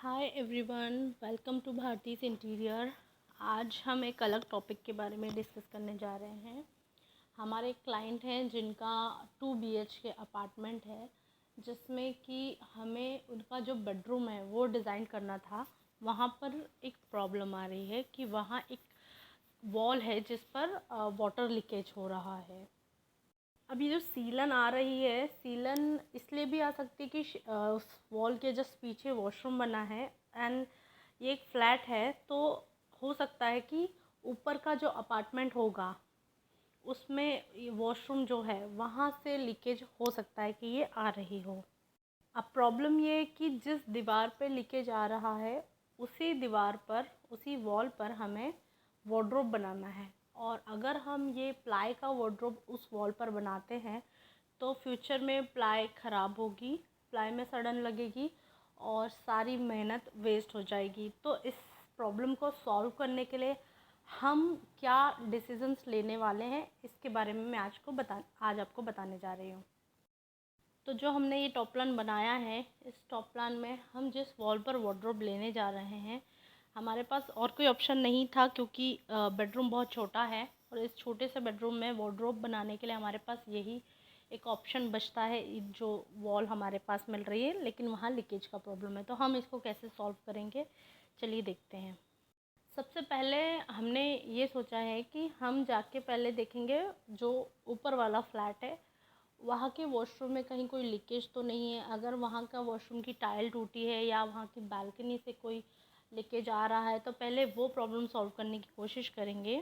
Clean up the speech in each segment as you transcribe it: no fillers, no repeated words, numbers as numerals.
Hi everyone, welcome to भारतीज interior. आज हम एक अलग टॉपिक के बारे में डिस्कस करने जा रहे हैं। हमारे एक क्लाइंट हैं जिनका 2 BHK अपार्टमेंट है, जिसमें कि हमें उनका जो बेडरूम है वो डिज़ाइन करना था। वहाँ पर एक प्रॉब्लम आ रही है कि वहाँ एक वॉल है जिस पर वाटर लीकेज हो रहा है। अब ये जो सीलन आ रही है, सीलन इसलिए भी आ सकती है कि उस वॉल के जस्ट पीछे वॉशरूम बना है एंड ये एक फ्लैट है, तो हो सकता है कि ऊपर का जो अपार्टमेंट होगा उसमें वॉशरूम जो है वहाँ से लीकेज हो सकता है कि ये आ रही हो। अब प्रॉब्लम ये है कि जिस दीवार पे लीकेज आ रहा है उसी दीवार पर, उसी वॉल पर हमें वार्डरोब बनाना है। और अगर हम ये प्लाई का वार्डरोब उस वॉल पर बनाते हैं तो फ्यूचर में प्लाई ख़राब होगी, प्लाई में सड़न लगेगी और सारी मेहनत वेस्ट हो जाएगी। तो इस प्रॉब्लम को सॉल्व करने के लिए हम क्या डिसीजंस लेने वाले हैं, इसके बारे में मैं आज आपको बताने जा रही हूँ। तो जो हमने ये टॉप प्लान बनाया है, इस टॉप प्लान में हम जिस वॉल पर वार्डरोब लेने जा रहे हैं, हमारे पास और कोई ऑप्शन नहीं था क्योंकि बेडरूम बहुत छोटा है और इस छोटे से बेडरूम में वार्डरोब बनाने के लिए हमारे पास यही एक ऑप्शन बचता है। जो वॉल हमारे पास मिल रही है, लेकिन वहाँ लीकेज का प्रॉब्लम है, तो हम इसको कैसे सॉल्व करेंगे, चलिए देखते हैं। सबसे पहले हमने ये सोचा है कि हम जाके पहले देखेंगे जो ऊपर वाला फ्लैट है वहाँ के वॉशरूम में कहीं कोई लीकेज तो नहीं है। अगर वहाँ का वॉशरूम की टाइल टूटी है या वहाँ की बालकनी से कोई लीकेज आ रहा है तो पहले वो प्रॉब्लम सॉल्व करने की कोशिश करेंगे।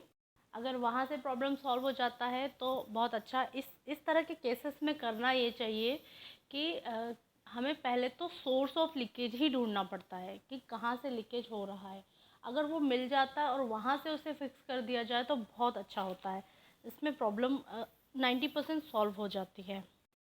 अगर वहाँ से प्रॉब्लम सॉल्व हो जाता है तो बहुत अच्छा। इस तरह के केसेस में करना ये चाहिए कि हमें पहले तो सोर्स ऑफ लीकेज ही ढूंढना पड़ता है कि कहाँ से लीकेज हो रहा है। अगर वो मिल जाता है और वहाँ से उसे फिक्स कर दिया जाए तो बहुत अच्छा होता है। इसमें प्रॉब्लम 90% सॉल्व हो जाती है।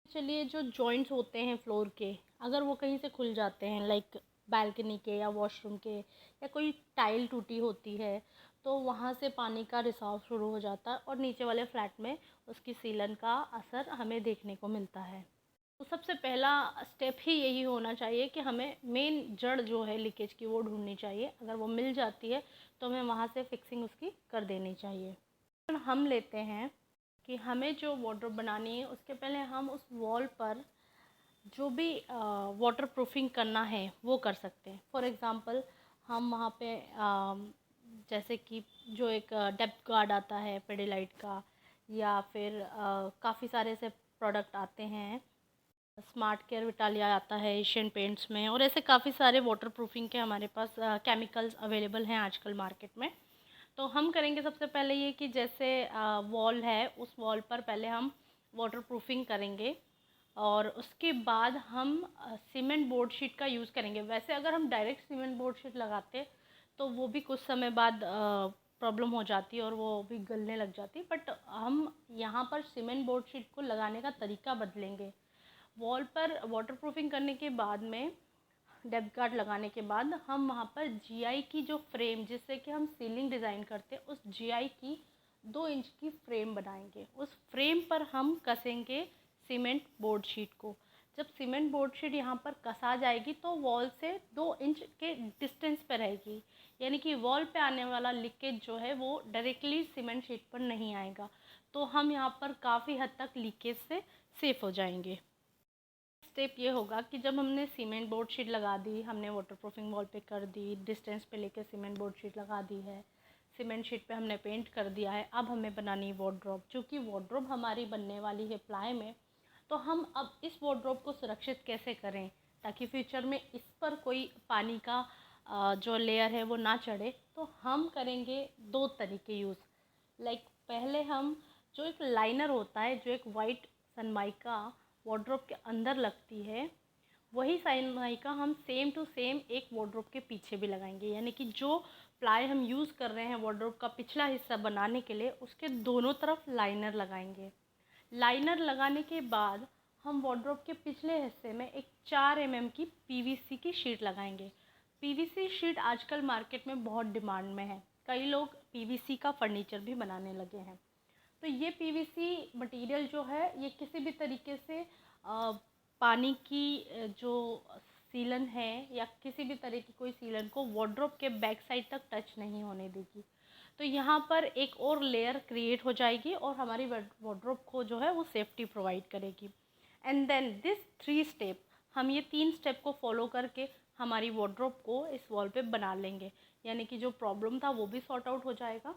चलिए, जो जॉइंट्स होते हैं फ्लोर के, अगर वो कहीं से खुल जाते हैं, लाइक बालकनी के या वॉशरूम के, या कोई टाइल टूटी होती है, तो वहाँ से पानी का रिसाव शुरू हो जाता है और नीचे वाले फ्लैट में उसकी सीलन का असर हमें देखने को मिलता है। तो सबसे पहला स्टेप ही यही होना चाहिए कि हमें मेन जड़ जो है लीकेज की वो ढूंढनी चाहिए। अगर वो मिल जाती है तो हमें वहाँ से फिक्सिंग उसकी कर देनी चाहिए। हम लेते हैं कि हमें जो वार्डरोब बनानी है उसके पहले हम उस वॉल पर जो भी वाटर प्रूफिंग करना है वो कर सकते हैं। फॉर एग्ज़ाम्पल, हम वहाँ पे जैसे कि जो एक डेप्थ गार्ड आता है पेडिलाइट का, या फिर काफ़ी सारे ऐसे प्रोडक्ट आते हैं, स्मार्ट केयर विटालिया आता है एशियन पेंट्स में, और ऐसे काफ़ी सारे वाटर प्रूफिंग के हमारे पास केमिकल्स अवेलेबल हैं आजकल मार्केट में। तो हम करेंगे सबसे पहले ये कि जैसे वॉल है उस वॉल पर पहले हम वाटर प्रूफिंग करेंगे और उसके बाद हम सीमेंट बोर्ड शीट का यूज़ करेंगे। वैसे अगर हम डायरेक्ट सीमेंट बोर्ड शीट लगाते तो वो भी कुछ समय बाद प्रॉब्लम हो जाती और वो भी गलने लग जाती, बट हम यहाँ पर सीमेंट बोर्ड शीट को लगाने का तरीका बदलेंगे। वॉल पर वाटर प्रूफिंग करने के बाद में, डेप्थ गार्ड लगाने के बाद, हम वहाँ पर जीआई की जो फ्रेम जिससे कि हम सीलिंग डिज़ाइन करते हैं, उस जीआई की 2 इंच की फ्रेम बनाएंगे। उस फ्रेम पर हम कसेंगे सीमेंट बोर्ड शीट को। जब सीमेंट बोर्ड शीट यहाँ पर कसा जाएगी तो वॉल से 2 इंच के डिस्टेंस पर रहेगी, यानी कि वॉल पे आने वाला लीकेज जो है वो डायरेक्टली सीमेंट शीट पर नहीं आएगा। तो हम यहाँ पर काफ़ी हद तक लीकेज से सेफ़ हो जाएंगे। स्टेप ये होगा कि जब हमने सीमेंट बोर्ड शीट लगा दी, हमने वाटर प्रूफिंग वॉल पे कर दी, डिस्टेंस पे लेके सीमेंट बोर्ड शीट लगा दी है, सीमेंट शीट पे हमने पेंट कर दिया है, अब हमें बनानी वार्डरोब। चूँकि वार्डरोब हमारी बनने वाली है प्लाई में, तो हम अब इस वार्डरोब को सुरक्षित कैसे करें ताकि फ्यूचर में इस पर कोई पानी का जो लेयर है वो ना चढ़े। तो हम करेंगे 2 तरीके यूज़। लाइक पहले हम, जो एक लाइनर होता है, जो एक वाइट सनमाइका वार्डरोब के अंदर लगती है, वही सनमाइका हम सेम टू सेम एक वार्डरोब के पीछे भी लगाएंगे। यानी कि जो प्लाई हम यूज़ कर रहे हैं वार्डरोब का पिछला हिस्सा बनाने के लिए, उसके दोनों तरफ लाइनर लगाएंगे। लाइनर लगाने के बाद हम वार्डरोब के पिछले हिस्से में एक 4 mm की पीवीसी की शीट लगाएंगे। पीवीसी शीट आजकल मार्केट में बहुत डिमांड में है, कई लोग पीवीसी का फर्नीचर भी बनाने लगे हैं। तो ये पीवीसी मटेरियल जो है ये किसी भी तरीके से पानी की जो सीलन है या किसी भी तरह की कोई सीलन को वार्डरोब के बैक साइड तक टच नहीं होने देगी। तो यहाँ पर एक और लेयर क्रिएट हो जाएगी और हमारी वार्डरोब को जो है वो सेफ्टी प्रोवाइड करेगी। एंड देन दिस 3 स्टेप, हम ये 3 स्टेप को फॉलो करके हमारी वार्डरोब को इस वॉल पे बना लेंगे। यानी कि जो प्रॉब्लम था वो भी सॉर्ट आउट हो जाएगा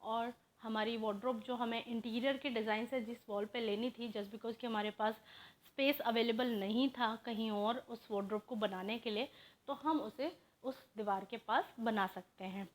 और हमारी वार्डरोब जो हमें इंटीरियर के डिज़ाइन से जिस वॉल पे लेनी थी, जस्ट बिकॉज कि हमारे पास स्पेस अवेलेबल नहीं था कहीं और उस वार्डरोब को बनाने के लिए, तो हम उसे उस दीवार के पास बना सकते हैं।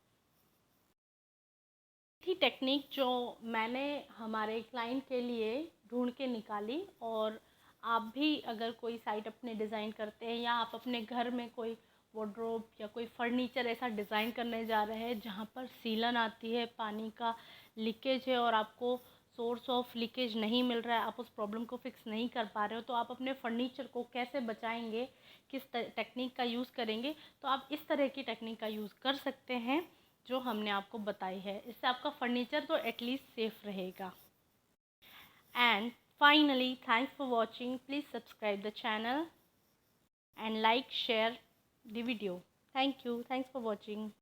थी टेक्निक जो मैंने हमारे क्लाइंट के लिए ढूंढ के निकाली, और आप भी अगर कोई साइट अपने डिज़ाइन करते हैं या आप अपने घर में कोई वार्डरोब या कोई फर्नीचर ऐसा डिज़ाइन करने जा रहे हैं जहाँ पर सीलन आती है, पानी का लीकेज है और आपको सोर्स ऑफ लीकेज नहीं मिल रहा है, आप उस प्रॉब्लम को फिक्स नहीं कर पा रहे हो, तो आप अपने फर्नीचर को कैसे बचाएंगे, किस टेक्निक का यूज़ करेंगे, तो आप इस तरह की टेक्निक का यूज़ कर सकते हैं जो हमने आपको बताई है। इससे आपका फर्नीचर तो एटलीस्ट सेफ रहेगा। And finally, thanks for watching. Please subscribe the channel and like, share the video. Thank you. Thanks for watching.